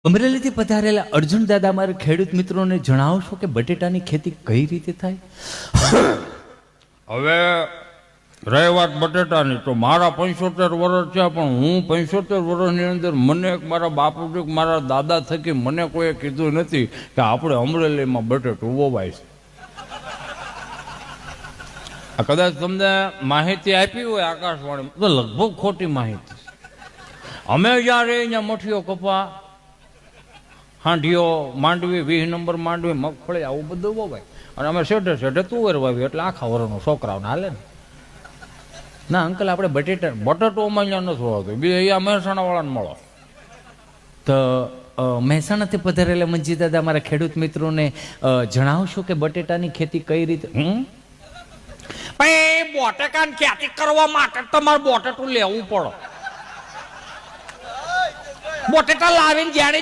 અમરેલીથી પધારેલા અર્જુન દાદા મારા ખેડૂત મિત્રોને જણાવશો કે બટેટાની ખેતી કઈ રીતે થાય? હવે રહી વાત બટેટાની તો મારા 75 વર્ષ છે, પણ હું 75 વર્ષની અંદર મને એક મારા બાપુજી મારા દાદા થકી મને કોઈએ કીધું નથી કે આપણે અમરેલીમાં બટેટું વવાય છે. આ કદાચ તમને માહિતી આપી હોય આકાશવાણી તો લગભગ ખોટી માહિતી. અમે જ્યાં રહી ત્યાં મઠીઓ, કપા, હાંડીઓ, માંડવી, 20 નંબર માંડવી, મગફળી આવું બધું વવાય. અને અમે શેઠે શેઠે તુવેર વાવી એટલે આખા વરનો છોકરાઓને હાલે ને. ના અંકલ, આપણે બટેટો અમારે અહીંયા નથી હોવાતું, બે અહીંયા મહેસાણાવાળાને મળો. તો મહેસાણાથી પધારેલા મંજી દાદા મારા ખેડૂત મિત્રોને જણાવશો કે બટેટાની ખેતી કઈ રીતે? બટેકાની ખેતી કરવા માટે તમારે બટેટું લેવું પડે. બટેટા લાવીને જ્યારે